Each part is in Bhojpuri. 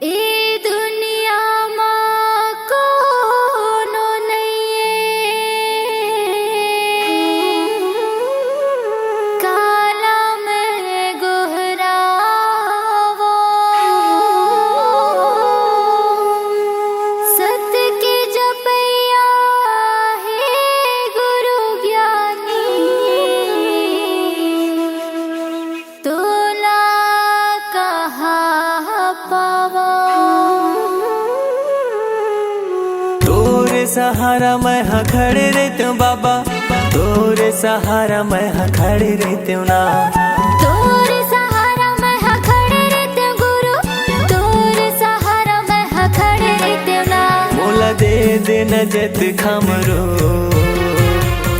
ए दुनिया मां कोनो नइये काला में गोहरावो सत्य के जपैया हे गुरु ज्ञानी तोला कहाँ पावो। तोरे सहारा मैं हाँ खड़े रहते हूँ बाबा, तोरे सहारा मैं हाँ खड़े रहते हूँ ना। तोरे सहारा मैं हाँ खड़े रहते हूँ गुरु, तोरे सहारा मैं हाँ खड़े रहते हूँ ना। मोला दे देना जत खमरो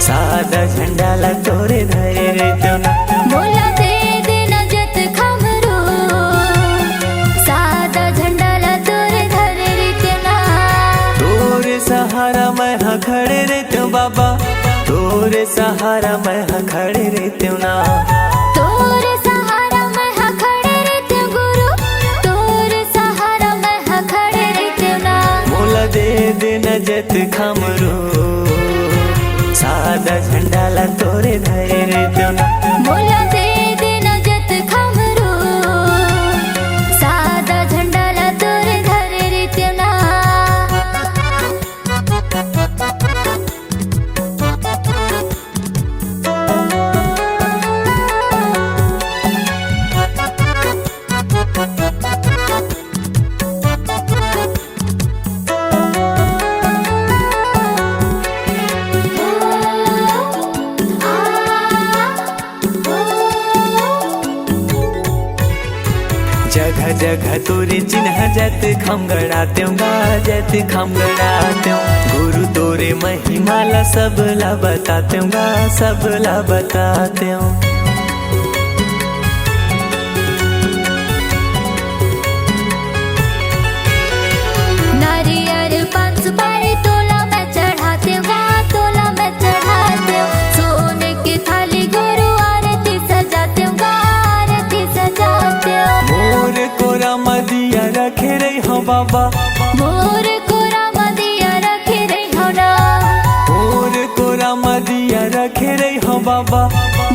सादा झंडा ला तोरे धरे रहते हूँ ना। मोला दे देना जत खमरो सादा झंडा ला तोरे धरे रहते हूँ ना। तोरे सहारा मैं हाँ खड़े रहते हूँ बाबा, तोरे सहारा मैं हाँ खड़े रहते हूँ ना। तोरे सहारा मैं हाँ खड़े रहते हूँ गुरु, तोरे सहारा मैं हाँ खड़े रहते हूँ ना। मोला दे देना जत खमरो सादा झंडा ला तोरे धरे रहते हूँ ना। मोला दे देना जत खमरो सादा झंडा ला तोरे धरे रहते हूँ ना। जगह जगह तोरे चिन्ह जत खम गड़ाते हूँ गा, जत खम गड़ाते हूँ। गुरु तोरे महिमा ला सब ला बताते हूँ गा, सब ला बताते हूँ। नारियल पान सुपारी तोला मैं चढ़ाते हूँ गा, तोला मैं चढ़ाते हूँ। सोने की थाली गुरु आरती सजाते हूँ गा, आरती सजाते हूँ। मोर कोरा मदिया रखे रही हो बाबा, मोर कोरा मदिया रखे रही हो ना। मोर कोरा मदिया रखे रही हो बाबा।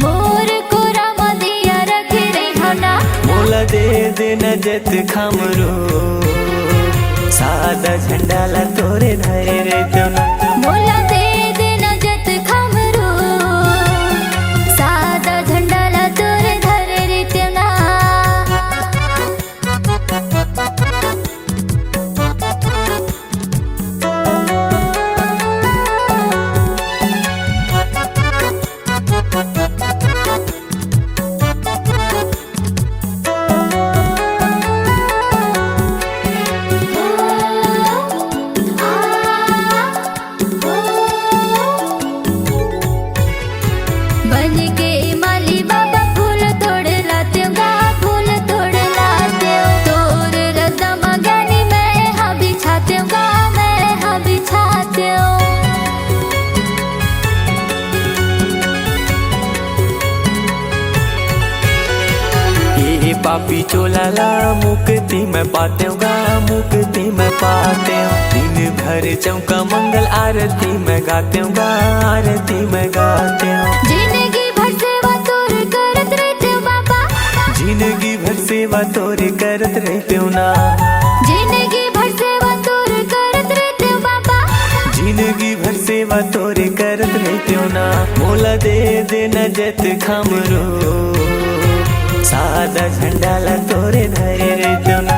मोर कोरा मदिया रखे रही हो ना। मोला दे देना जत खमरो सादा झंडा ला तोरे धरे रहते हूँ ना। मोला दे देना जत खमरो सादा झंडा ला तोरे धरे रहते हूँ ना। बन के माली बाबा फूल तोड़ लाते हूँ गा, फूल तोड़ लाते हूँ। तोर रदा मगानी मैं हाँ बिछाते हूँ गा, मैं हाँ बिछाते हूँ। ये पापी चोला ला मुक्ति में पाते हूँ गा, मुक्ति में पाते हूँ। दिन भर चौका मंगल आरती में गाते हूँ गा, आरती में गाते हूँ। जिंदगी भर सेवा तोर करत रहते हूँ बाबा, जिंदगी भर सेवा तोरे करत रहते हूँ ना। जिंदगी भर सेवा तोर करत रहते हूँ बाबा। जिंदगी भर सेवा तोरे करत रहते हूँ ना। मोला दे देना जत खमरो सादा झंडा ला तोरे धरे रहते हूँ ना।